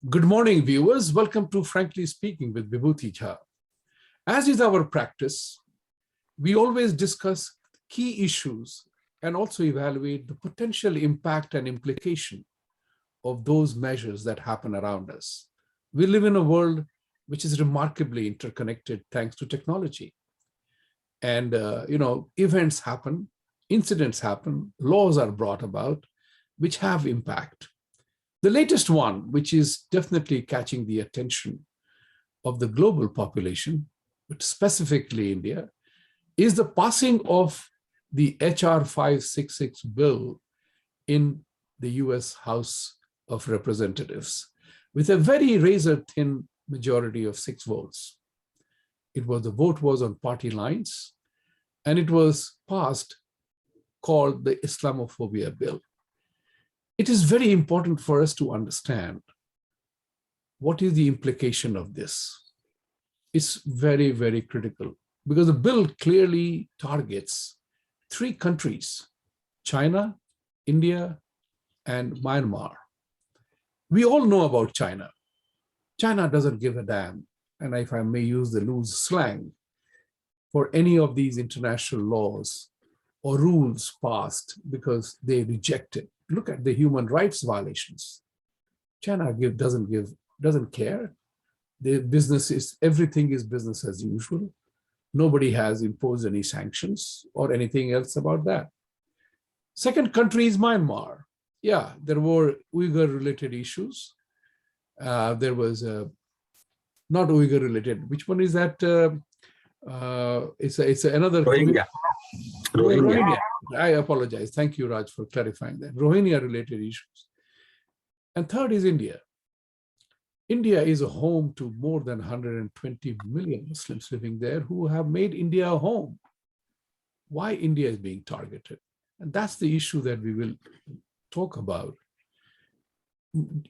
Good morning, viewers. Welcome to Frankly Speaking with Vibhuti Jha. As is our practice, we always discuss key issues and also evaluate the potential impact and implication of those measures that happen around us. We live in a world which is remarkably interconnected thanks to technology. And, events happen, incidents happen, laws are brought about, which have impact. The latest one, which is definitely catching the attention of the global population, but specifically India, is the passing of the HR 566 bill in the US House of Representatives with a very razor-thin majority of 6 votes. The vote was on party lines, and it was passed, called the Islamophobia Bill. It is very important for us to understand what is the implication of this. It's very, very critical because the bill clearly targets 3 countries: China, India, and Myanmar. We all know about China. China doesn't give a damn, and if I may use the loose slang, for any of these international laws or rules passed because they reject it. Look at the human rights violations. China doesn't care. The business is, everything is business as usual. Nobody has imposed any sanctions or anything else about that. Second country is Myanmar. Yeah, there were Uyghur-related issues. There was not Uyghur-related. Which one is that? It's another. Rohingya. I apologize. Thank you, Raj, for clarifying that. Rohingya-related issues. And third is India. India is a home to more than 120 million Muslims living there who have made India a home. Why India is being targeted? And that's the issue that we will talk about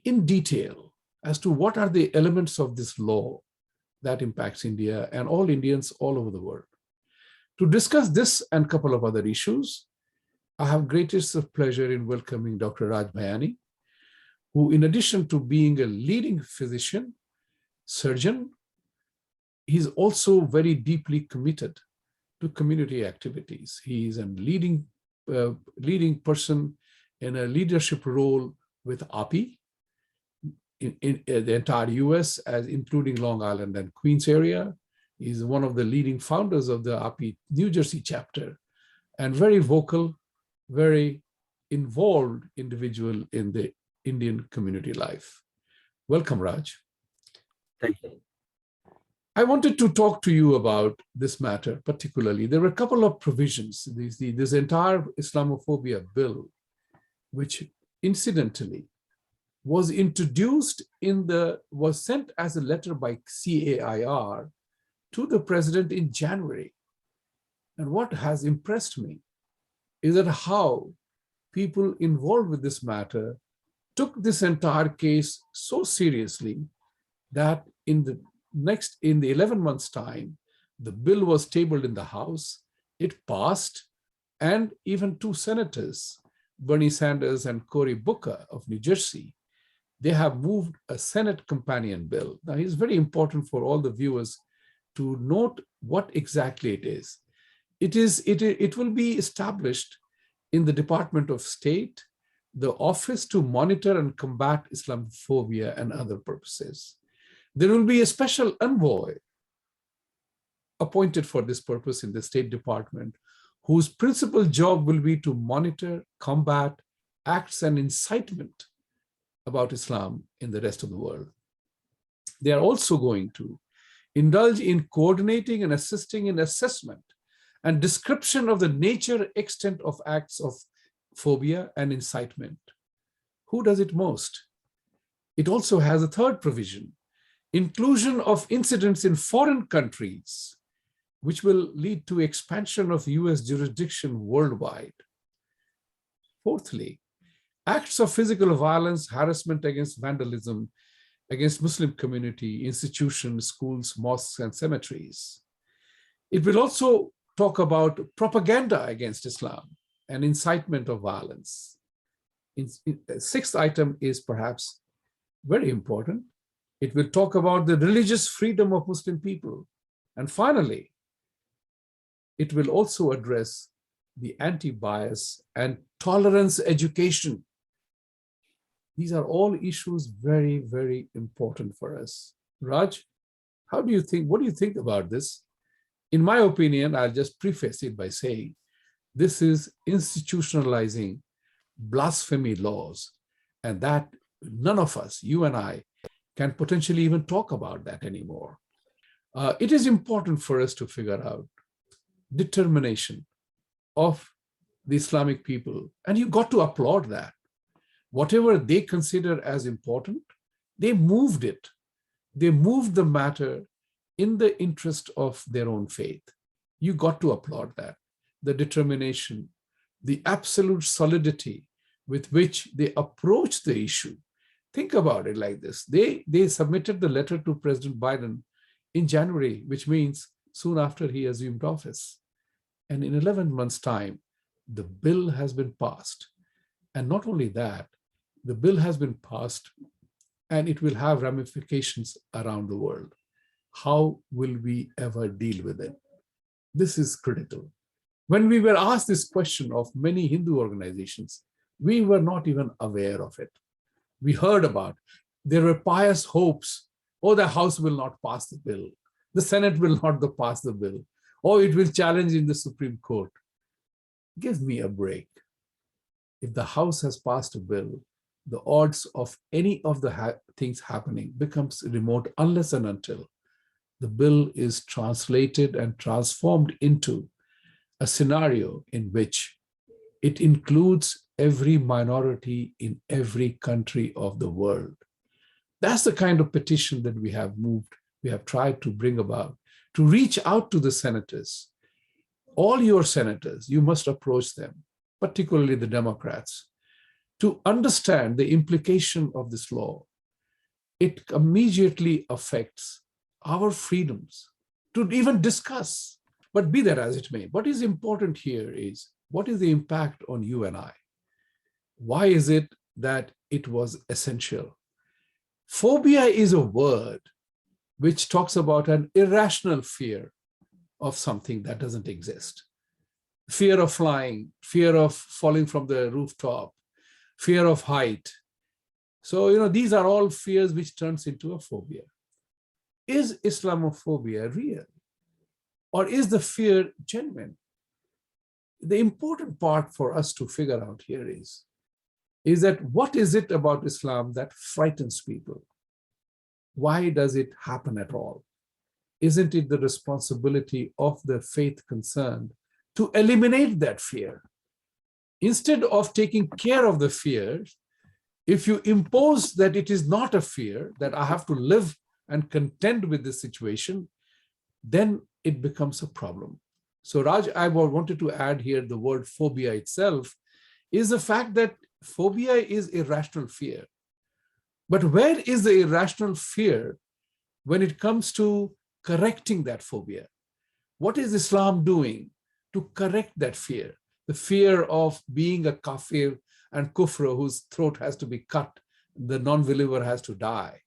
in detail as to what are the elements of this law that impacts India and all Indians all over the world. To discuss this and a couple of other issues, I have greatest of pleasure in welcoming Dr. Raj Bhayani, who, in addition to being a leading physician, surgeon, he's also very deeply committed to community activities. He is a leading person in a leadership role with API in the entire US, as including Long Island and Queens area. He's one of the leading founders of the API New Jersey chapter, and very vocal, very involved individual in the Indian community life. Welcome, Raj. Thank you. I wanted to talk to you about this matter particularly. There were a couple of provisions. This entire Islamophobia bill, which incidentally was introduced was sent as a letter by CAIR to the president in January. And what has impressed me is that how people involved with this matter took this entire case so seriously that in the 11 months' time, the bill was tabled in the House, it passed, and even 2 senators, Bernie Sanders and Cory Booker of New Jersey, they have moved a Senate companion bill. Now, it's very important for all the viewers to note what exactly it is. It will be established in the Department of State, the Office to Monitor and Combat Islamophobia and other purposes. There will be a special envoy appointed for this purpose in the State Department, whose principal job will be to monitor, combat acts and incitement about Islam in the rest of the world. They are also going to indulge in coordinating and assisting in assessment and description of the nature, extent of acts of phobia and incitement. Who does it most? It also has a third provision, inclusion of incidents in foreign countries, which will lead to expansion of US jurisdiction worldwide. Fourthly, acts of physical violence, harassment against vandalism, against Muslim community, institutions, schools, mosques, and cemeteries. It will also talk about propaganda against Islam and incitement of violence. Sixth item is perhaps very important. It will talk about the religious freedom of Muslim people. And finally, it will also address the anti-bias and tolerance education. These are all issues very, very important for us. Raj, how do you think, what do you think about this? In my opinion, I'll just preface it by saying, this is institutionalizing blasphemy laws, and that none of us, you and I, can potentially even talk about that anymore. It is important for us to figure out determination of the Islamic people, and you got to applaud that. Whatever they consider as important, they moved it. They moved the matter in the interest of their own faith. You got to applaud that. The determination, the absolute solidity with which they approach the issue. Think about it like this. They submitted the letter to President Biden in January, which means soon after he assumed office. And in 11 months' time, the bill has been passed. And not only that, the bill has been passed and it will have ramifications around the world. How will we ever deal with it? This is critical. When we were asked this question of many Hindu organizations, we were not even aware of it. We heard about, there were pious hopes, oh, the House will not pass the bill. The Senate will not pass the bill. Or it will challenge in the Supreme Court. Give me a break. If the House has passed a bill, the odds of any of the things happening becomes remote unless and until the bill is translated and transformed into a scenario in which it includes every minority in every country of the world. That's the kind of petition that we have moved, we have tried to bring about, to reach out to the senators. All your senators, you must approach them, particularly the Democrats, to understand the implication of this law. It immediately affects our freedoms to even discuss. But be that as it may, what is important here is, what is the impact on you and I? Why is it that it was essential? Phobia is a word which talks about an irrational fear of something that doesn't exist. Fear of flying, fear of falling from the rooftop, fear of height. So, these are all fears which turns into a phobia. Is Islamophobia real? Or is the fear genuine? The important part for us to figure out here is that what is it about Islam that frightens people? Why does it happen at all? Isn't it the responsibility of the faith concerned to eliminate that fear? Instead of taking care of the fear, if you impose that it is not a fear, that I have to live and contend with this situation, then it becomes a problem. So Raj, I wanted to add here the word phobia itself is the fact that phobia is irrational fear. But where is the irrational fear when it comes to correcting that phobia? What is Islam doing to correct that fear? The fear of being a kafir and kufr whose throat has to be cut, the non-believer has to die.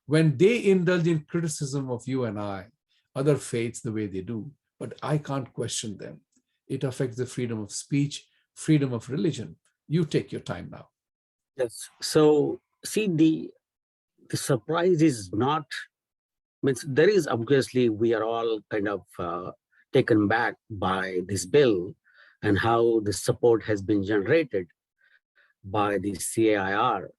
When they indulge in criticism of you and I, other faiths the way they do, but I can't question them. It affects the freedom of speech, freedom of religion. You take your time now. Yes. So see, the surprise is not, means there is obviously, we are all kind of taken back by this bill and how the support has been generated by the CAIR.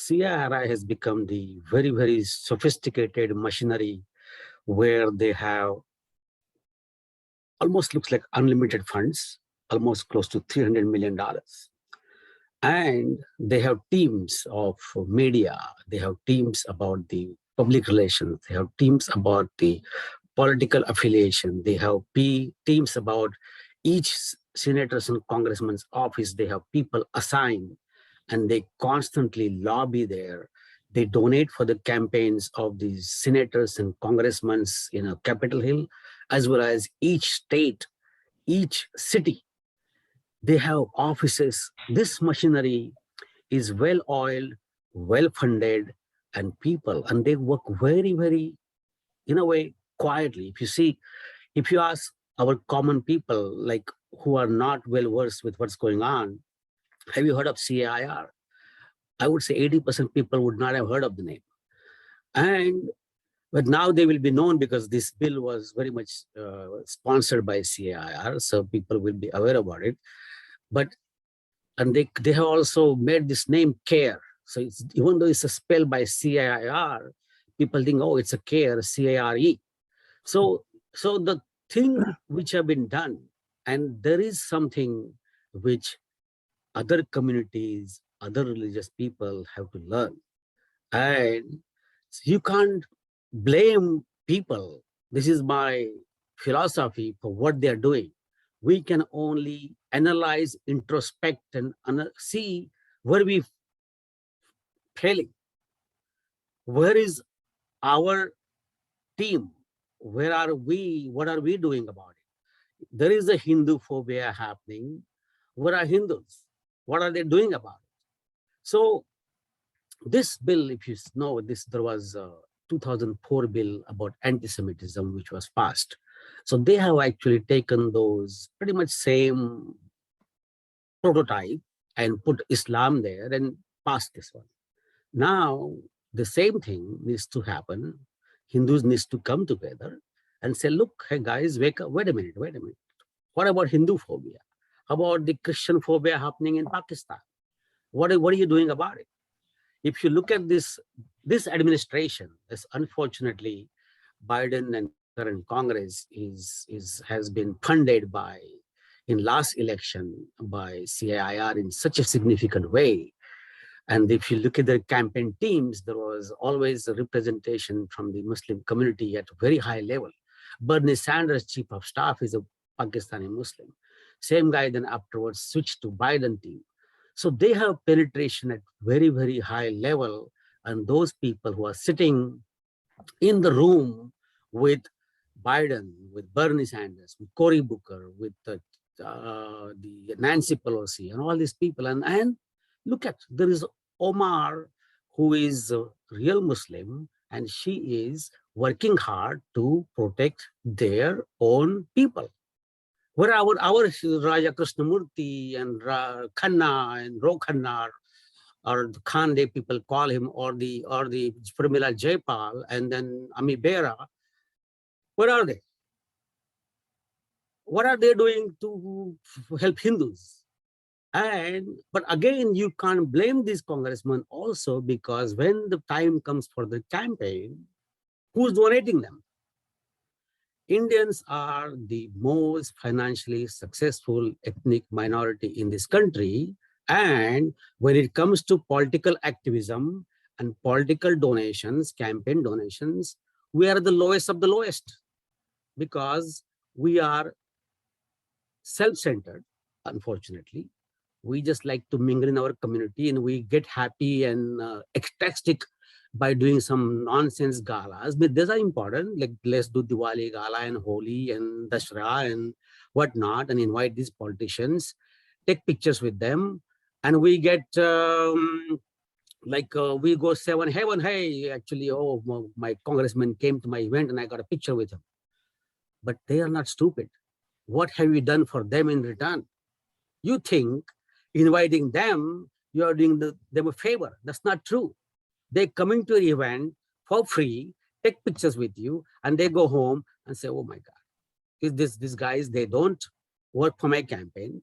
CAIR has become the very, very sophisticated machinery where they have almost looks like unlimited funds, almost close to $300 million. And they have teams of media, they have teams about the public relations, they have teams about the political affiliation, they have teams about each senator's and congressman's office. They have people assigned and they constantly lobby there. They donate for the campaigns of the senators and congressmen in Capitol Hill, as well as each state, each city. They have offices. This machinery is well-oiled, well-funded, and people, and they work very, very, in a way, quietly. If you ask our common people, like who are not well versed with what's going on, have you heard of CAIR? I would say 80% people would not have heard of the name. And but now they will be known because this bill was very much sponsored by CAIR, so people will be aware about it. But and they have also made this name CARE. So it's, even though it's a spell by CAIR, people think, oh, it's a CARE, CARE. So the thing which have been done, and there is something which other communities, other religious people have to learn. And you can't blame people. This is my philosophy for what they're doing. We can only analyze, introspect, and see where we failing. Where is our team? Where are we? What are we doing about it? There is a Hindu phobia happening. Where are Hindus? What are they doing about it? So this bill, if you know this, there was a 2004 bill about anti-Semitism, which was passed. So they have actually taken those pretty much same prototype and put Islam there and passed this one. Now, the same thing needs to happen. Hindus needs to come together and say, look, hey guys, wake up, wait a minute. What about Hindu phobia? How about the Christian phobia happening in Pakistan? What are you doing about it? If you look at this administration, this unfortunately, Biden and current Congress has been funded by, in last election, by CAIR in such a significant way. And if you look at the campaign teams, there was always a representation from the Muslim community at a very high level. Bernie Sanders, chief of staff, is a Pakistani Muslim. Same guy then afterwards switched to Biden team. So they have penetration at very, very high level. And those people who are sitting in the room with Biden, with Bernie Sanders, with Cory Booker, with the Nancy Pelosi, and all these people. And look at, there is Omar, who is a real Muslim, and she is working hard to protect their own people. Where our Raja Krishnamurti and Khanna and Ro Khanna, or the Khande people call him, or the Pramila Jayapal, and then Ami Bera, where are they? What are they doing to help Hindus? But again, you can't blame these congressmen also, because when the time comes for the campaign, who's donating them? Indians are the most financially successful ethnic minority in this country. And when it comes to political activism and political donations, campaign donations, we are the lowest of the lowest, because we are self-centered, unfortunately. We just like to mingle in our community, and we get happy and ecstatic by doing some nonsense galas. But these are important, like let's do Diwali gala and Holi and Dashra and whatnot, and invite these politicians, take pictures with them, and we get we go seven heaven, hey, actually, oh, my congressman came to my event and I got a picture with him. But they are not stupid. What have you done for them in return? You think inviting them, you are doing them a favor. That's not true. They're coming to your event for free, take pictures with you, and they go home and say, oh my God, these guys, they don't work for my campaign.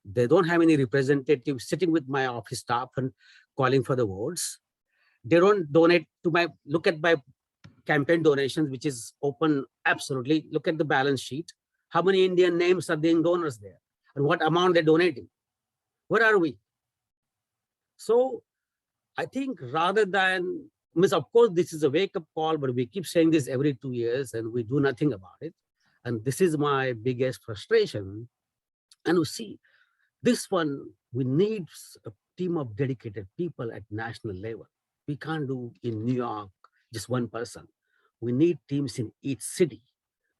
They don't have any representative sitting with my office staff and calling for the votes. They don't donate to my, look at my campaign donations, which is open, absolutely. Look at the balance sheet. How many Indian names are being donors there? And what amount they're donating? Where are we? So I think rather than, of course, this is a wake-up call, but we keep saying this every 2 years and we do nothing about it. And this is my biggest frustration. And we see this one, we need a team of dedicated people at national level. We can't do in New York, just one person. We need teams in each city.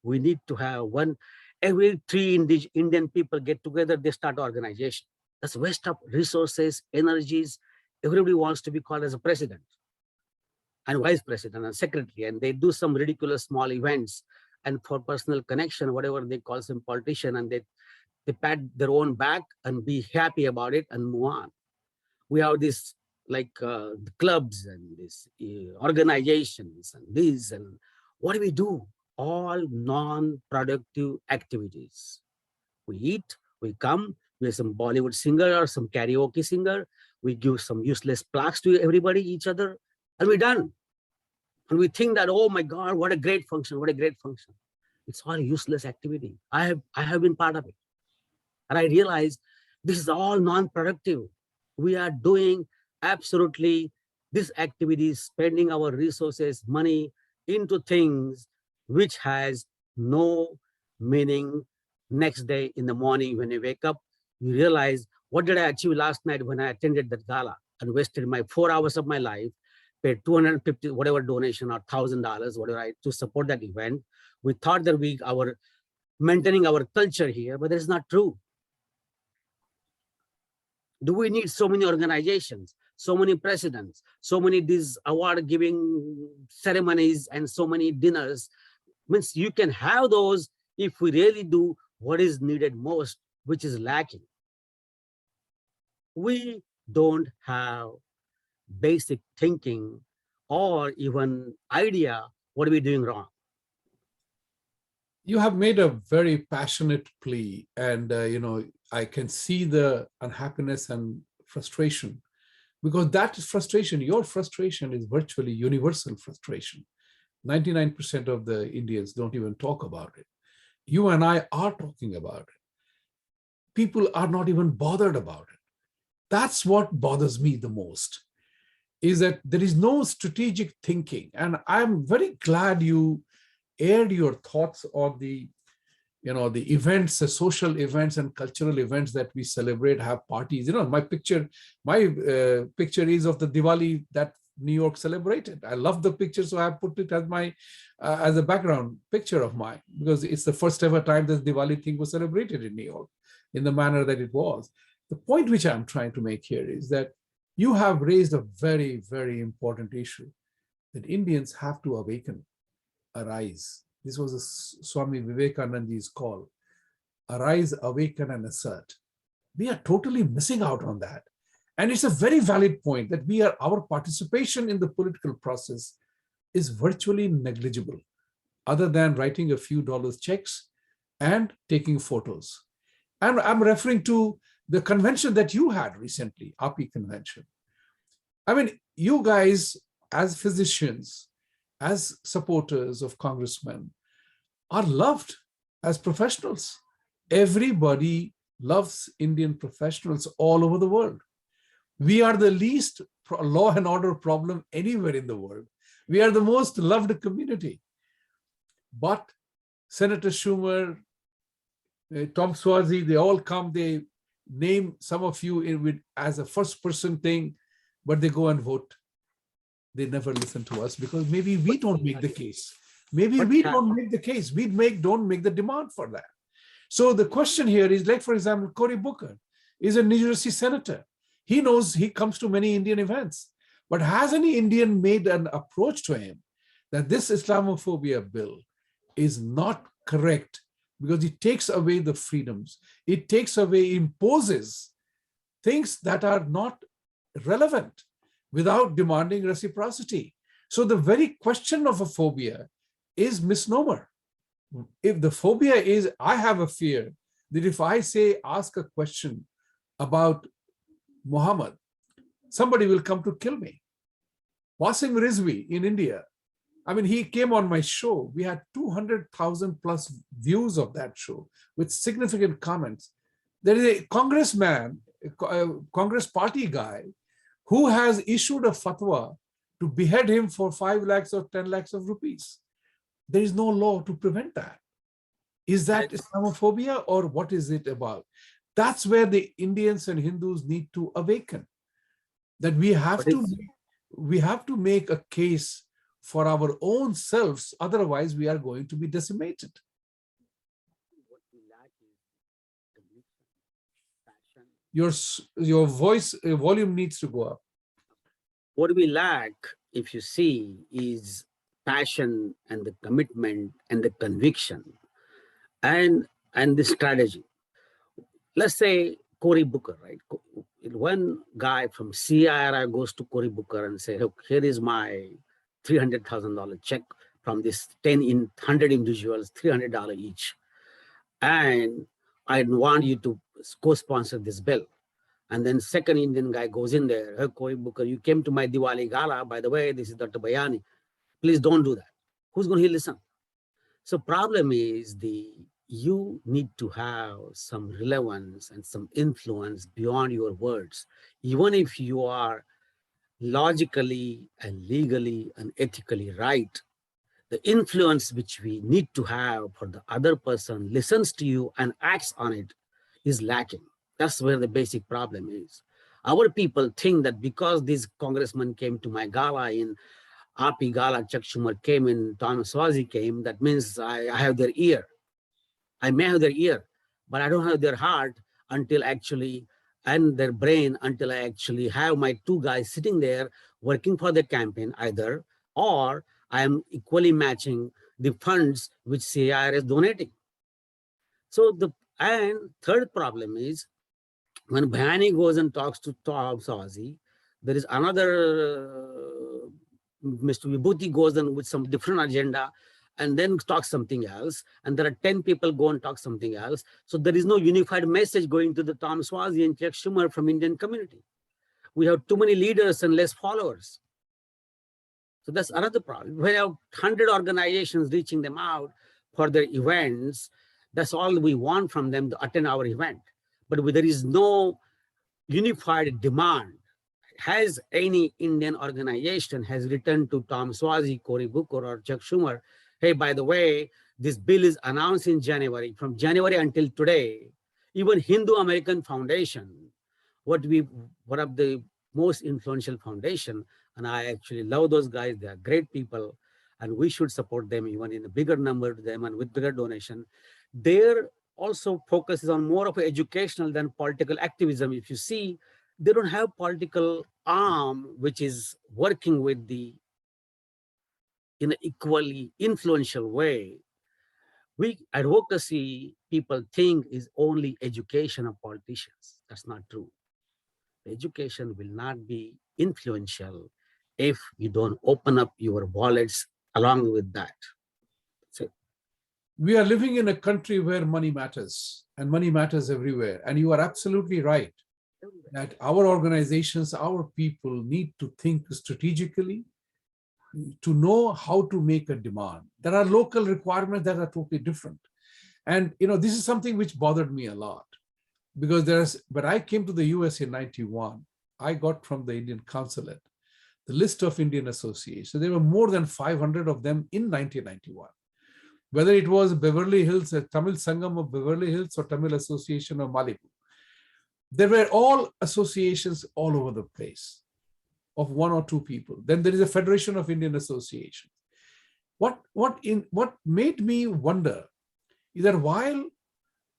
We need to have one, every 3 Indian people get together, they start organization. That's waste of resources, energies. Everybody wants to be called as a president. and vice president and secretary, and they do some ridiculous small events, and for personal connection, whatever they call some politician, and they pat their own back and be happy about it and move on. We have this like clubs and these organizations and these, and what do? All non-productive activities. We eat, we come, we have some Bollywood singer or some karaoke singer, we give some useless plaques to everybody, each other, and we're done. And we think that, oh my God, what a great function, what a great function. It's all useless activity. I have been part of it. And I realized this is all non-productive. We are doing absolutely this activity, spending our resources, money into things which has no meaning. Next day in the morning when you wake up, you realize, what did I achieve last night when I attended that gala and wasted my 4 hours of my life, paid 250 whatever donation or $1,000 whatever to support that event. We thought that we are maintaining our culture here, but that is not true. Do we need so many organizations, so many presidents, so many these award giving ceremonies and so many dinners? Means you can have those if we really do what is needed most, which is lacking. We don't have basic thinking or even idea what are we doing wrong. You have made a very passionate plea, and I can see the unhappiness and frustration, because that frustration, your frustration, is virtually universal frustration. 99% of the Indians don't even talk about it. You and I are talking about it. People are not even bothered about it. That's what bothers me the most, is that there is no strategic thinking. And I'm very glad you aired your thoughts on the events, the social events and cultural events that we celebrate, have parties. My picture is of the Diwali that New York celebrated. I love the picture, so I put it as my as a background picture of mine, because it's the first ever time this Diwali thing was celebrated in New York in the manner that it was. The point which I'm trying to make here is that you have raised a very, very important issue, that Indians have to awaken, arise. This was a Swami Vivekananda's call. Arise, awaken, and assert. We are totally missing out on that. And it's a very valid point that our participation in the political process is virtually negligible, other than writing a few dollars checks and taking photos. And I'm referring to the convention that you had recently, API convention. I mean, you guys as physicians, as supporters of congressmen, are loved as professionals. Everybody loves Indian professionals all over the world. We are the least law and order problem anywhere in the world. We are the most loved community. But Senator Schumer, Tom Suozzi, they all come, they name some of you as a first person thing, but they go and vote. They never listen to us because maybe we don't make the case. Maybe we don't make the case. We don't make the demand for that. So the question here is, like, for example, Cory Booker is a New Jersey senator. He knows, he comes to many Indian events, but has any Indian made an approach to him that this Islamophobia bill is not correct because it takes away the freedoms, it takes away, imposes things that are not relevant without demanding reciprocity. So the very question of a phobia is misnomer. If the phobia is, I have a fear that if I ask a question about Muhammad, somebody will come to kill me. Wasim Rizvi in India, I mean, he came on my show. We had 200,000 plus views of that show with significant comments. There is a congressman, a Congress party guy, who has issued a fatwa to behead him for 5 lakhs or 10 lakhs of rupees. There is no law to prevent that. Is that Islamophobia, or what is it about? That's where the Indians and Hindus need to awaken. That we have to make a case for our own selves, otherwise we are going to be decimated. Your voice volume needs to go up. What we lack if you see, is passion and the commitment and the conviction and the strategy. Let's say Cory Booker, right? One guy from CIRI goes to Cory Booker and say, look, here is my $300,000 check from this 100 individuals, $300 each. And I want you to co-sponsor this bill. And then second Indian guy goes in there, hey, Cory Booker, you came to my Diwali gala. By the way, this is Dr. Bhayani. Please don't do that. Who's going to listen? So problem is you need to have some relevance and some influence beyond your words. Even if you are logically and legally and ethically right, the influence which we need to have for the other person listens to you and acts on it is lacking. That's where the basic problem is. Our people think that because this congressman came to my gala in Api Gala, Chuck Schumer came in, Thomas Swazi came, that means I have their ear. I may have their ear, but I don't have their heart until actually, and their brain until I actually have my two guys sitting there working for the campaign either, or I am equally matching the funds which CIR is donating. So and third problem is when Bhayani goes and talks to Tom Swazi, there is another Mr. Vibhuti goes in with some different agenda and then talks something else. And there are 10 people go and talk something else. So there is no unified message going to the Tom Swazi and Chuck Schumer from Indian community. We have too many leaders and less followers. So that's another problem. We have 100 organizations reaching them out for their events. That's all we want from them to attend our event. But there is no unified demand. Has any Indian organization has written to Tom Swazi, Cory Booker, or Chuck Schumer, hey, by the way, this bill is announced in January. From January until today, even Hindu American Foundation, one of the most influential foundation, and I actually love those guys. They are great people, and we should support them even in a bigger number to them and with bigger donation. Their also focuses on more of educational than political activism. If you see, they don't have political arm which is working with in an equally influential way. Advocacy, people think, is only education of politicians. That's not true. The education will not be influential if you don't open up your wallets along with that. So, we are living in a country where money matters, and money matters everywhere. And you are absolutely right that our organizations, our people need to think strategically, to know how to make a demand. There are local requirements that are totally different. And this is something which bothered me a lot, because when I came to the US in 91, I got from the Indian consulate the list of Indian associations. So there were more than 500 of them in 1991. Whether it was Beverly Hills, Tamil Sangam of Beverly Hills, or Tamil Association of Malibu. There were all associations all over the place of one or two people. Then there is a Federation of Indian Associations. What made me wonder is that while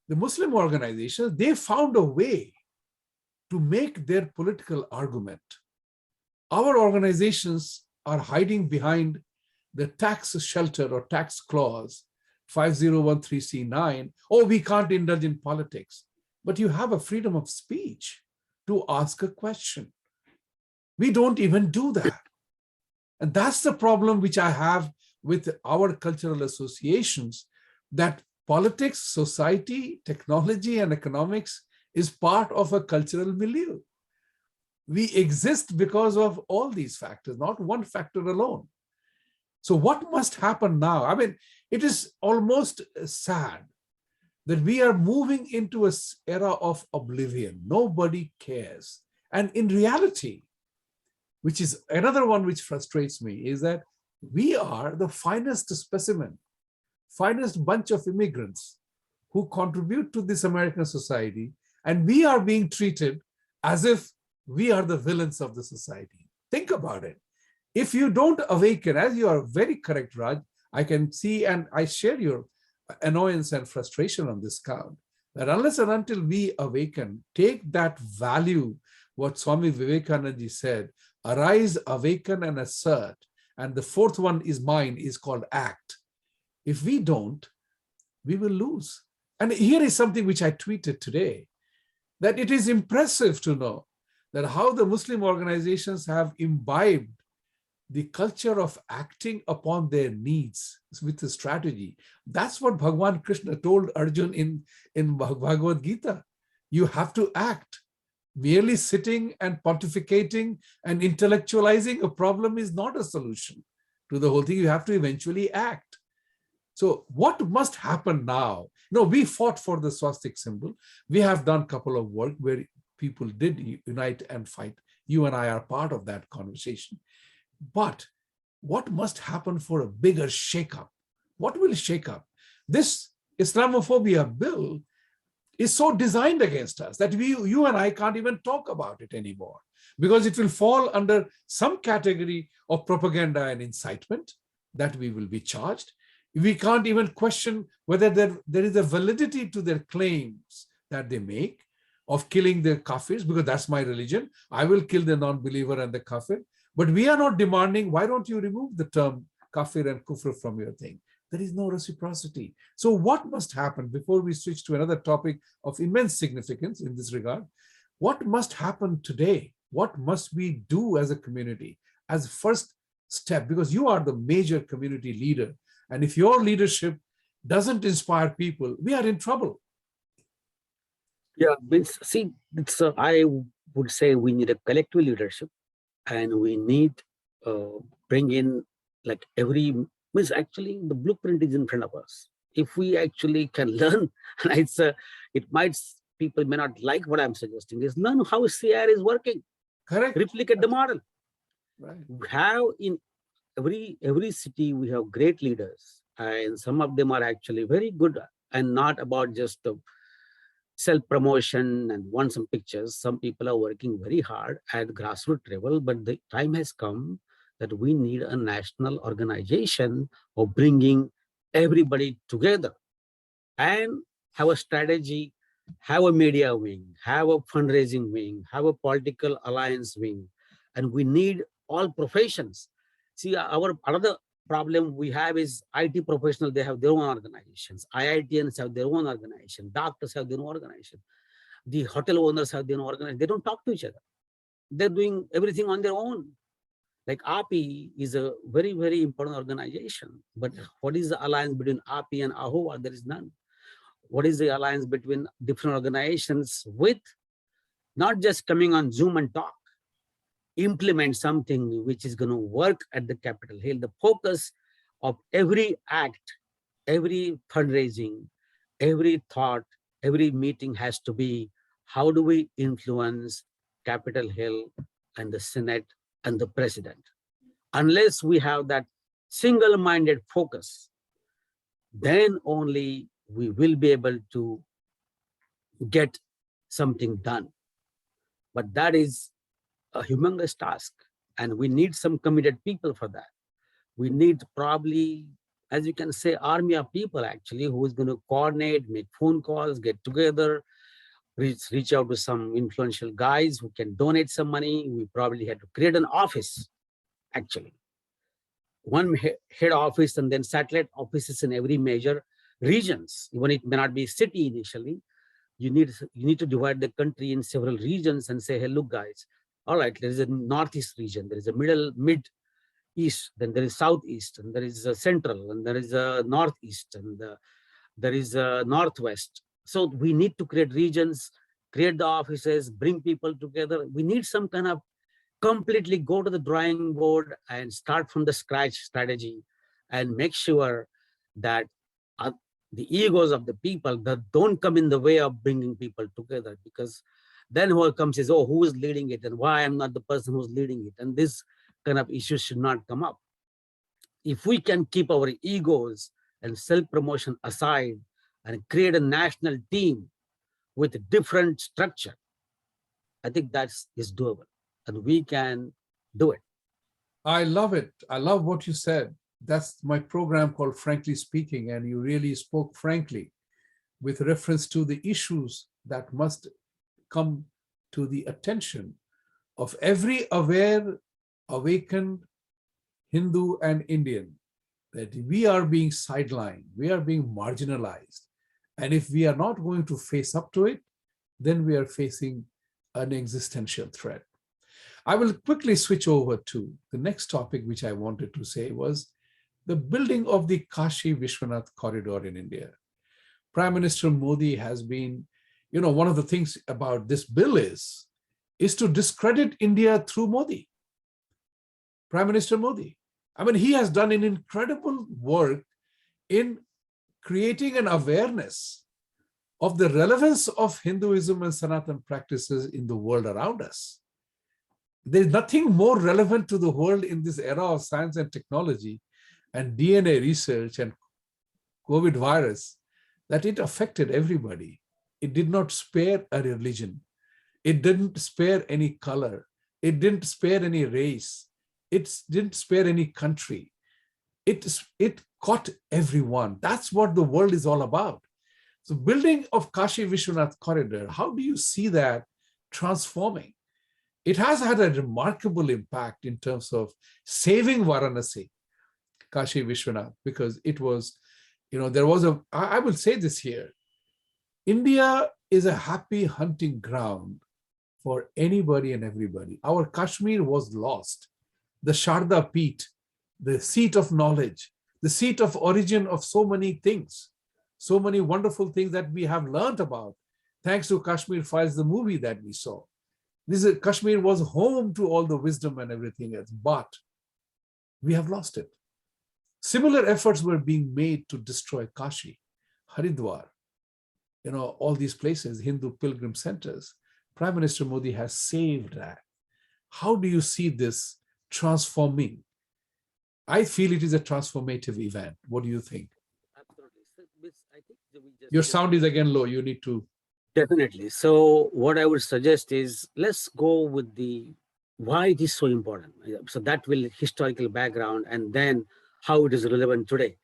the Muslim organizations, they found a way to make their political argument, our organizations are hiding behind the tax shelter or tax clause 5013C9. Oh, we can't indulge in politics. But you have a freedom of speech to ask a question. We don't even do that. And that's the problem which I have with our cultural associations, that politics, society, technology, and economics is part of a cultural milieu. We exist because of all these factors, not one factor alone. So what must happen now? I mean, it is almost sad that we are moving into an era of oblivion. Nobody cares. And in reality, which is another one which frustrates me, is that we are the finest specimen, finest bunch of immigrants who contribute to this American society, and we are being treated as if we are the villains of the society. Think about it. If you don't awaken, as you are very correct, Raj, I can see and I share your annoyance and frustration on this count, that unless and until we awaken, take that value, what Swami Vivekananda ji said, Arise, awaken, and assert. And the fourth one is mine, is called act. If we don't, we will lose. And here is something which I tweeted today, that it is impressive to know that how the Muslim organizations have imbibed the culture of acting upon their needs with a strategy. That's what Bhagwan Krishna told Arjun in Bhagavad Gita. You have to act. Merely sitting and pontificating and intellectualizing a problem is not a solution to the whole thing. You have to eventually act. So what must happen now? No, we fought for the swastik symbol. We have done a couple of work where people did unite and fight. You and I are part of that conversation. But what must happen for a bigger shakeup? What will shake up? This Islamophobia bill is so designed against us that you and I can't even talk about it anymore, because it will fall under some category of propaganda and incitement that we will be charged. We can't even question whether there is a validity to their claims that they make of killing the kafirs, because that's my religion. I will kill the non-believer and the kafir. But we are not demanding, why don't you remove the term kafir and kufr from your thing? There is no reciprocity. So what must happen before we switch to another topic of immense significance in this regard? What must happen today? What must we do as a community as first step? Because you are the major community leader. And if your leadership doesn't inspire people, we are in trouble. Yeah, see, I would say we need a collective leadership, and we need bring in like actually the blueprint is in front of us. If we actually can learn, and people may not like what I'm suggesting, is learn how CR is working. Correct. Replicate the model. Right. We have in every city, we have great leaders, and some of them are actually very good and not about just the self-promotion and want some pictures. Some people are working very hard at grassroots level, but the time has come that we need a national organization of bringing everybody together and have a strategy, have a media wing, have a fundraising wing, have a political alliance wing, and we need all professions. See, our another problem we have is IT professionals, they have their own organizations. IITians have their own organization. Doctors have their own organization. The hotel owners have their own organization. They don't talk to each other. They're doing everything on their own. Like API is a very, very important organization. But what is the alliance between API and AHOA? There is none. What is the alliance between different organizations with not just coming on Zoom and talk? Implement something which is going to work at the Capitol Hill. The focus of every act, every fundraising, every thought, every meeting has to be, how do we influence Capitol Hill and the Senate and the President? Unless we have that single-minded focus, then only we will be able to get something done. But that is a humongous task, and we need some committed people for that. We need probably, as you can say, army of people actually who is going to coordinate, make phone calls, get together, reach out to some influential guys who can donate some money. We probably had to create an office, actually. One head office and then satellite offices in every major regions. Even it may not be city initially. You need to divide the country in several regions and say, hey, look, guys, all right, there is a northeast region, there is a mid-east, then there is southeast, and there is a central, and there is a northeast, and there is a northwest. So we need to create regions, create the offices, bring people together. We need some kind of completely go to the drawing board and start from the scratch strategy and make sure that the egos of the people that don't come in the way of bringing people together, because then who comes is, oh, who is leading it and why I'm not the person who's leading it? And this kind of issues should not come up. If we can keep our egos and self-promotion aside and create a national team with a different structure, I think that is doable and we can do it. I love it. I love what you said. That's my program called Frankly Speaking, and you really spoke frankly with reference to the issues that must come to the attention of every aware awakened Hindu and Indian that we are being sidelined, we are being marginalized. And if we are not going to face up to it, then we are facing an existential threat. I will quickly switch over to the next topic, which I wanted to say was the building of the Kashi Vishwanath Corridor in India. Prime Minister Modi has been, one of the things about this bill is to discredit India through Modi. Prime Minister Modi. I mean, he has done an incredible work in creating an awareness of the relevance of Hinduism and Sanatan practices in the world around us. There's nothing more relevant to the world in this era of science and technology and DNA research and COVID virus that it affected everybody. It did not spare a religion. It didn't spare any color. It didn't spare any race. It didn't spare any country. It caught everyone. That's what the world is all about. So building of Kashi Vishwanath Corridor, how do you see that transforming? It has had a remarkable impact in terms of saving Varanasi, Kashi Vishwanath, because it was, there was I will say this here, India is a happy hunting ground for anybody and everybody. Our Kashmir was lost. The Sharda Peeth, the seat of knowledge, the seat of origin of so many things, so many wonderful things that we have learned about, thanks to Kashmir Files, the movie that we saw. Kashmir was home to all the wisdom and everything else, but we have lost it. Similar efforts were being made to destroy Kashi, Haridwar, all these places, Hindu pilgrim centers. Prime Minister Modi has saved that. How do you see this transforming? I feel it is a transformative event. What do you think? Absolutely. So, I think your sound is again low. You need to. Definitely. So what I would suggest is let's go with the why it is so important. So that will historical background and then how it is relevant today.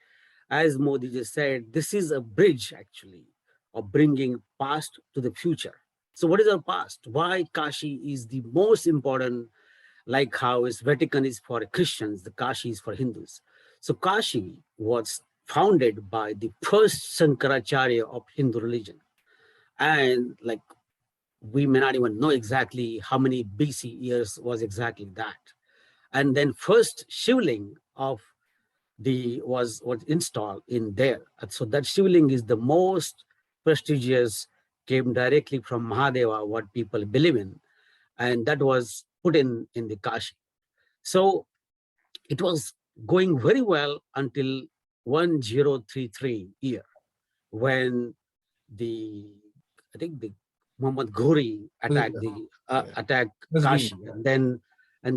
As Modi just said, this is a bridge actually of bringing past to the future. So what is our past? Why Kashi is the most important, like how is Vatican is for Christians, the Kashi is for Hindus. So Kashi was founded by the first Sankaracharya of Hindu religion. And like, we may not even know exactly how many BC years was exactly that. And then first Shivling of was installed in there. So that Shivling is the most prestigious, came directly from Mahadeva, what people believe in. And that was put in the Kashi. So it was going very well until 1033 year, when I think the Muhammad Ghori attacked attacked Kashi, and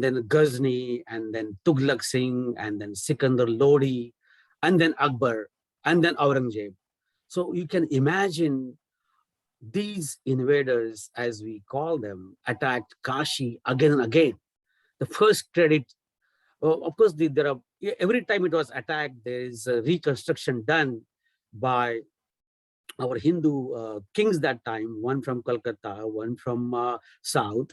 then Ghazni, and then Tughlaq Singh, and then Sikandar Lodi, and then Akbar, and then Aurangzeb. So you can imagine these invaders, as we call them, attacked Kashi again and again. The first credit, of course, there are every time it was attacked, there is a reconstruction done by our Hindu kings that time, one from Calcutta, one from South.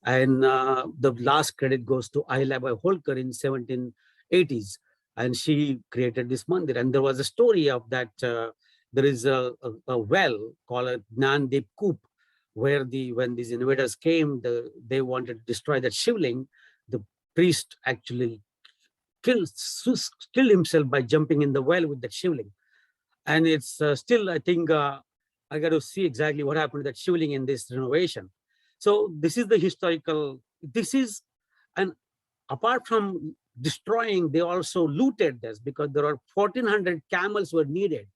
And the last credit goes to Ahilyabai Holkar in 1780s. And she created this mandir. And there was a story of that. There is a well called a Gnandip Koop, where when these invaders came, they wanted to destroy that Shivling. The priest actually killed himself by jumping in the well with that Shivling. And it's still, I think, I got to see exactly what happened to that Shivling in this renovation. So this is the historical, and apart from destroying, they also looted this, because there are 1,400 camels were needed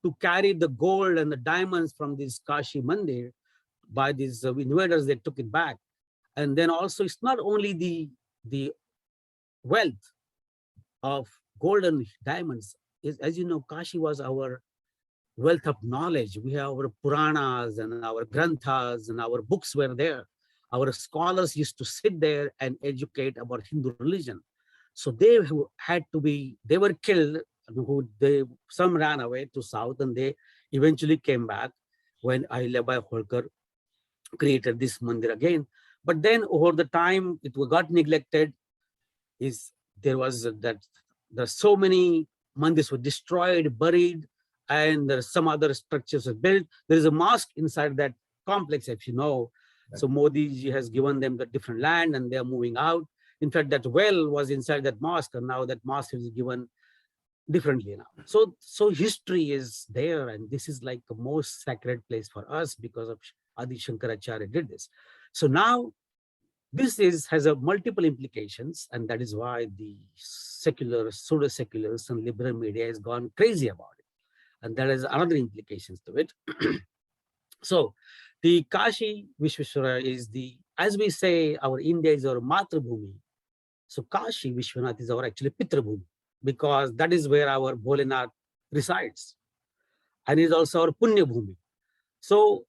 to carry the gold and the diamonds from this Kashi Mandir. By these invaders, they took it back. And then also, it's not only the wealth of gold and diamonds. As you know, Kashi was our wealth of knowledge. We have our Puranas and our Granthas, and our books were there. Our scholars used to sit there and educate about Hindu religion. So they were killed. Some ran away to South, and they eventually came back when Ahilyabai Holkar created this mandir again. But then over the time, it got neglected. is there was that there's so many mandirs were destroyed, buried, and there's some other structures were built. There is a mosque inside that complex, if you know. So Modi ji has given them the different land and they are moving out. In fact, that well was inside that mosque, and now that mosque is given differently now. So history is there, and this is like the most sacred place for us because of Adi Shankaracharya did this. So now this has a multiple implications, and that is why the secular, pseudo-seculars and liberal media has gone crazy about it. And there is another implications to it. So the Kashi Vishwanath is as we say, our India is our Matrabhumi. So Kashi Vishwanath is our actually Pitrabhumi, because that is where our Bholenath resides, and is also our Punya Bhumi. So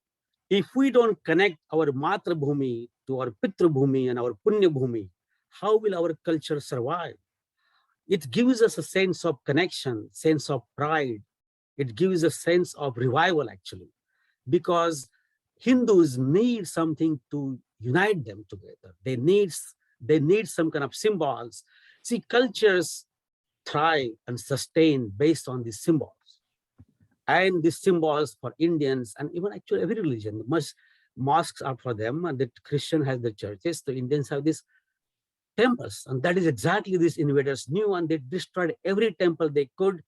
if we don't connect our Matrabhumi to our Pitrabhumi and our Punya Bhumi, how will our culture survive? It gives us a sense of connection, sense of pride. It gives a sense of revival, actually, because Hindus need something to unite them together. They need some kind of symbols. See, cultures thrive and sustain based on these symbols. And these symbols for Indians, and even actually every religion, mosques are for them, and the Christian has the churches, the Indians have these temples. And that is exactly these invaders knew, and they destroyed every temple they could.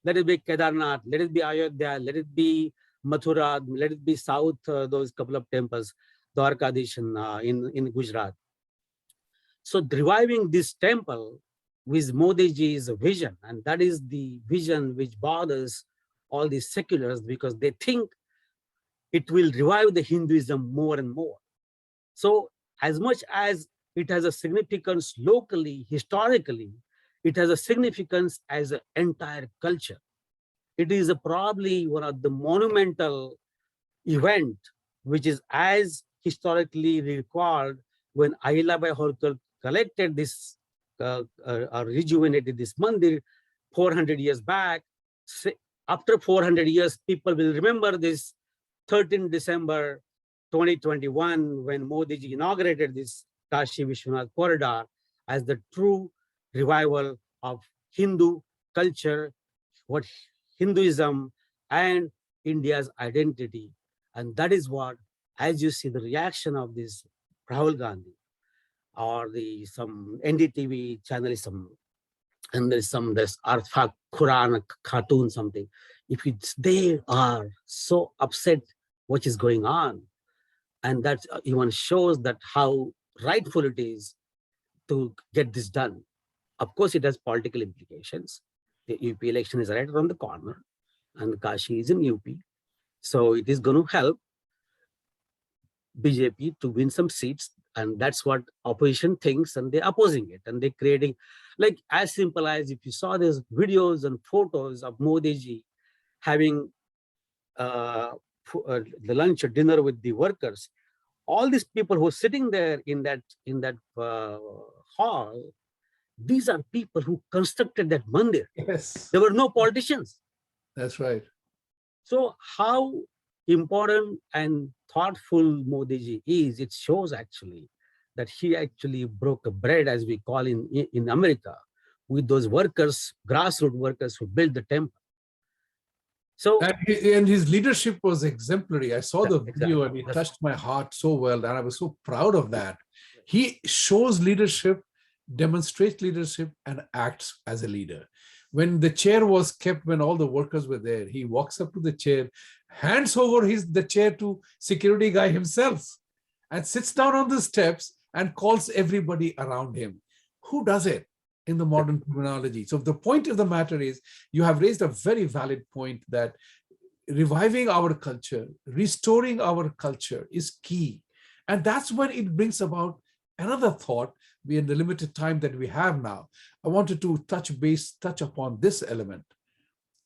Let it be Kedarnath, let it be Ayodhya, let it be Mathura, let it be South, those couple of temples, Dwarkadish in Gujarat. So reviving this temple with Modi ji's vision, and that is the vision which bothers all these seculars, because they think it will revive the Hinduism more and more. So as much as it has a significance locally, historically, it has a significance as an entire culture. It is probably one of the monumental event which is as historically recalled when Ahilyabai Holkar collected this, rejuvenated this mandir 400 years back. After 400 years, people will remember this 13 December 2021 when Modi ji inaugurated this Kashi Vishwanath Corridor as the true revival of Hindu culture, what Hinduism and India's identity. And that is what, as you see the reaction of this Rahul Gandhi or some NDTV channel, and there's Artha Quran cartoon something. They are so upset what is going on, and that even shows that how rightful it is to get this done. Of course, it has political implications. The UP election is right around the corner, and Kashi is in UP, so it is going to help BJP to win some seats. And that's what opposition thinks, and they're opposing it, and they're creating, like, as simple as if you saw these videos and photos of Modi ji having the lunch or dinner with the workers, all these people who are sitting there in that hall, these are people who constructed that mandir. Yes. There were no politicians. That's right. So how important and thoughtful Modi ji is, it shows actually that he actually broke a bread, as we call in America, with those workers, grassroots workers who built the temple. So and his leadership was exemplary. I saw the video, and it touched my heart so well, and I was so proud of that. He shows leadership, demonstrates leadership, and acts as a leader. When the chair was kept, when all the workers were there, he walks up to the chair, hands over the chair to security guy himself, and sits down on the steps and calls everybody around him. Who does it in the modern terminology? So the point of the matter is, you have raised a very valid point that reviving our culture, restoring our culture is key. And that's when it brings about another thought. We, in the limited time that we have now, I wanted to touch upon this element.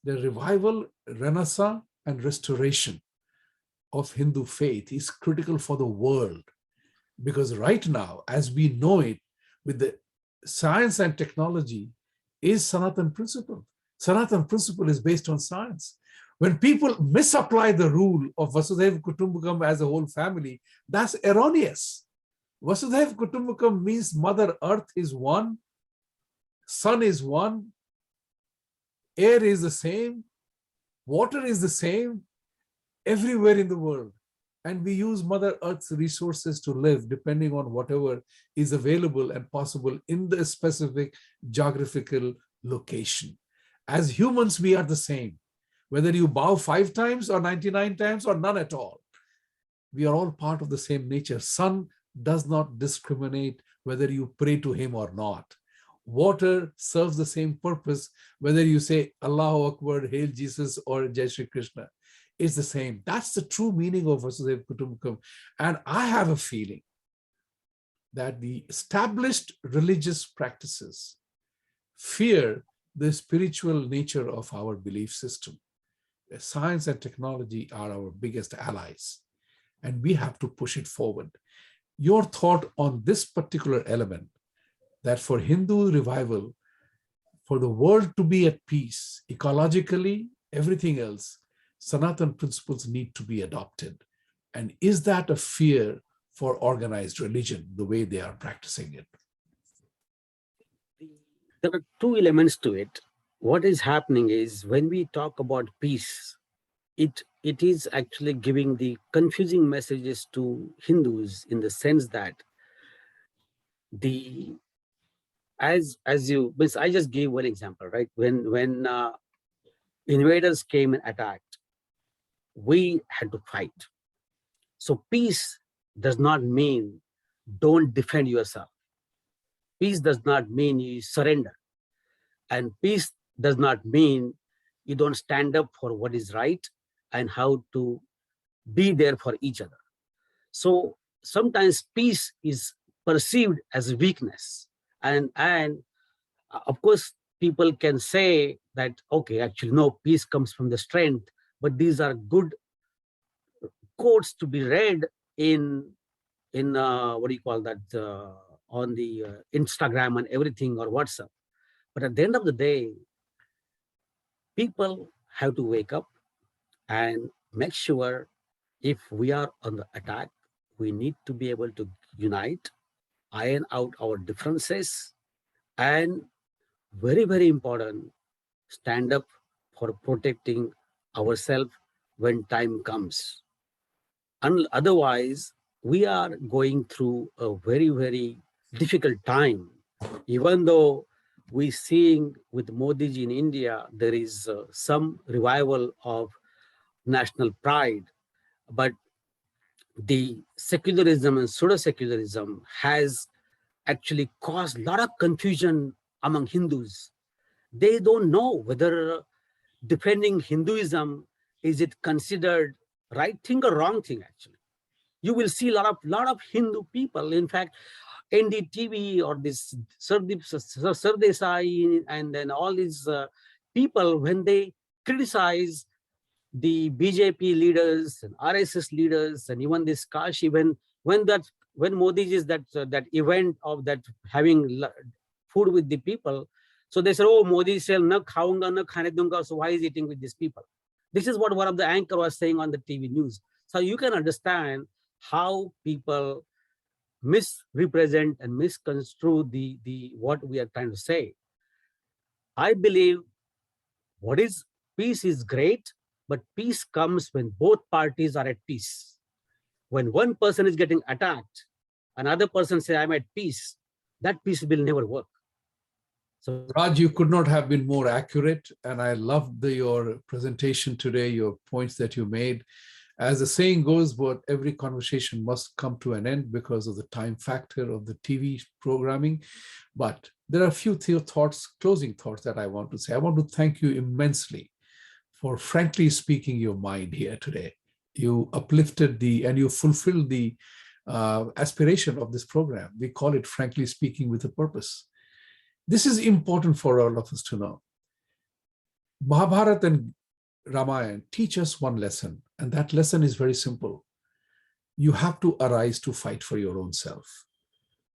The revival, renaissance, and restoration of Hindu faith is critical for the world. Because right now, as we know it, with the science and technology, is Sanatan principle. Sanatan principle is based on science. When people misapply the rule of Vasudhaiva Kutumbakam as a whole family, that's erroneous. Vasudhaiva Kutumbakam means Mother Earth is one, Sun is one, air is the same, water is the same everywhere in the world. And we use Mother Earth's resources to live depending on whatever is available and possible in the specific geographical location. As humans, we are the same. Whether you bow 5 times or 99 times or none at all, we are all part of the same nature. Sun does not discriminate whether you pray to him or not. Water serves the same purpose, whether you say Allahu Akbar, Hail Jesus, or Jai Shri Krishna. It's the same. That's the true meaning of Vasudhaiva Kutumbakam. And I have a feeling that the established religious practices fear the spiritual nature of our belief system. Science and technology are our biggest allies, and we have to push it forward. Your thought on this particular element, that for Hindu revival, for the world to be at peace, ecologically, everything else, Sanatan principles need to be adopted. And is that a fear for organized religion, the way they are practicing it? There are two elements to it. What is happening is when we talk about peace, it is actually giving the confusing messages to Hindus in the sense that I just gave one example, right? When invaders came and attacked, we had to fight. So peace does not mean don't defend yourself. Peace does not mean you surrender. And peace does not mean you don't stand up for what is right and how to be there for each other. So sometimes peace is perceived as weakness. And of course, people can say that, okay, actually, no, peace comes from the strength, but these are good quotes to be read in what do you call that, on the Instagram and everything, or WhatsApp. But at the end of the day, people have to wake up and make sure if we are on the attack, we need to be able to unite, iron out our differences, and very, very important, stand up for protecting ourselves when time comes. And otherwise, we are going through a very, very difficult time. Even though we're seeing with Modi ji in India, there is some revival of national pride, but the secularism and pseudo-secularism has actually caused a lot of confusion among Hindus. They don't know whether defending Hinduism, is it considered right thing or wrong thing, actually. You will see a lot of Hindu people, in fact, NDTV or this Sardesai and then all these people, when they criticize the BJP leaders and RSS leaders and even this Kashi, when Modi is that event of that having food with the people, so they said, oh, Modi said, na khaunga, na khane dunga, so why is he eating with these people? This is what one of the anchor was saying on the TV news. So you can understand how people misrepresent and misconstrue the what we are trying to say. I believe peace is great, but peace comes when both parties are at peace. When one person is getting attacked, another person says, I'm at peace, that peace will never work. So, Raj, you could not have been more accurate, and I loved your presentation today, your points that you made. As the saying goes, but every conversation must come to an end because of the time factor of the TV programming. But there are a few closing thoughts that I want to say. I want to thank you immensely for frankly speaking your mind here today. You uplifted and you fulfilled the aspiration of this program. We call it Frankly Speaking with a Purpose. This is important for all of us to know. Mahabharata and Ramayana teach us one lesson, and that lesson is very simple. You have to arise to fight for your own self.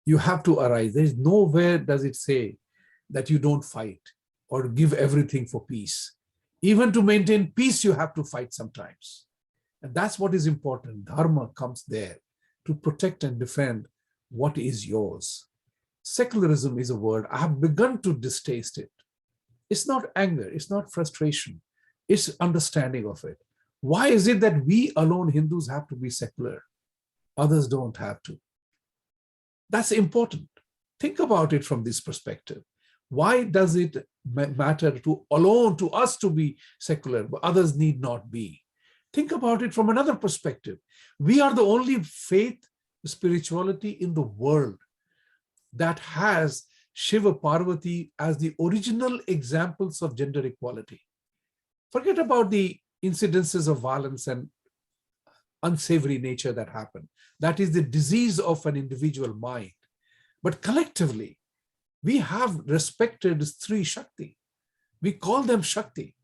You have to arise. There is nowhere does it say that you don't fight or give everything for peace. Even to maintain peace, you have to fight sometimes. And that's what is important. Dharma comes there to protect and defend what is yours. secularism is a word, I have begun to distaste it. It's not anger, it's not frustration, it's understanding of it. Why is it that we alone Hindus have to be secular? Others don't have to. That's important. Think about it from this perspective. Why does it matter to us to be secular, but others need not be? Think about it from another perspective. We are the only faith, spirituality in the world that has Shiva Parvati as the original examples of gender equality. Forget about the incidences of violence and unsavory nature that happen. That is the disease of an individual mind. But collectively, we have respected three Shakti. We call them Shakti.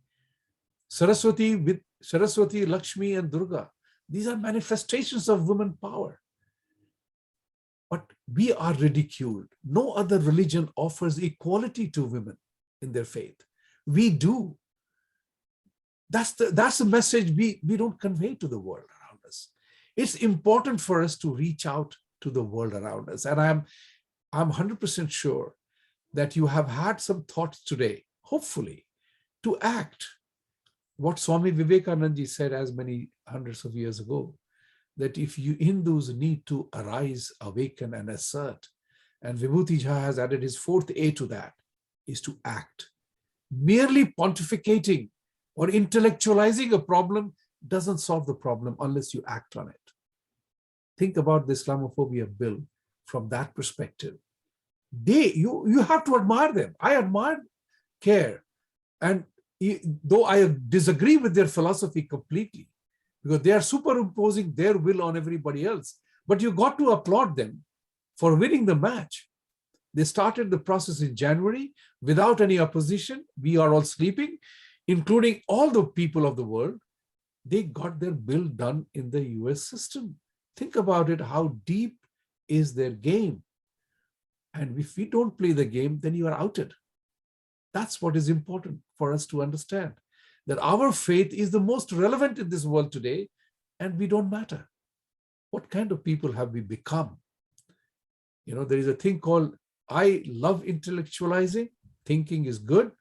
Saraswati, Lakshmi, and Durga. These are manifestations of women power. But we are ridiculed. No other religion offers equality to women in their faith. We do. That's the message we don't convey to the world around us. It's important for us to reach out to the world around us. And I'm 100% sure that you have had some thoughts today, hopefully, to act. What Swami Vivekananda said as many hundreds of years ago, that if you Hindus need to arise, awaken, and assert, and Vibhuti Jha has added his fourth A to that, is to act. Merely pontificating or intellectualizing a problem doesn't solve the problem unless you act on it. Think about the Islamophobia Bill from that perspective. You have to admire them. I admire CARE. And though I disagree with their philosophy completely, because they are superimposing their will on everybody else, but you got to applaud them for winning the match. They started the process in January without any opposition. We are all sleeping, including all the people of the world. They got their bill done in the US system. Think about it, how deep is their game? And if we don't play the game, then you are outed. That's what is important for us to understand, that our faith is the most relevant in this world today, and we don't matter. What kind of people have we become? You know, there is a thing called, I love intellectualizing, thinking is good,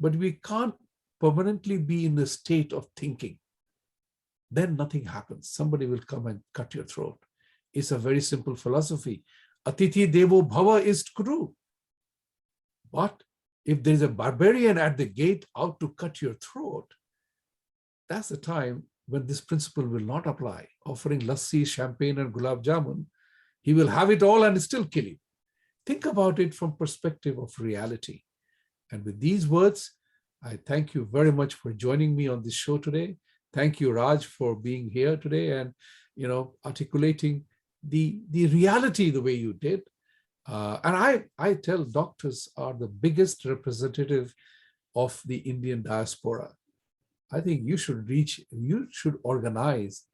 but we can't permanently be in a state of thinking. Then nothing happens. Somebody will come and cut your throat. It's a very simple philosophy. Atithi Devo Bhava is true. But if there is a barbarian at the gate out to cut your throat, that's the time when this principle will not apply. Offering lassi, champagne, and gulab jamun, he will have it all and still kill you. Think about it from perspective of reality. And with these words, I thank you very much for joining me on this show today. Thank you, Raj, for being here today and, you know, articulating the reality the way you did. And I tell doctors are the biggest representative of the Indian diaspora. I think you should organize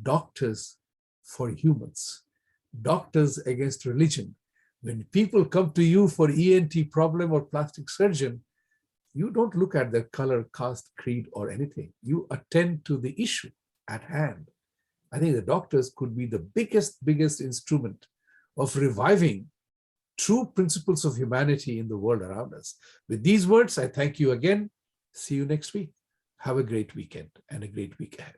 doctors for humans, doctors against religion. When people come to you for ENT problem or plastic surgeon, you don't look at their color, caste, creed, or anything. You attend to the issue at hand. I think the doctors could be the biggest instrument of reviving true principles of humanity in the world around us. With these words, I thank you again. See you next week. Have a great weekend and a great week ahead.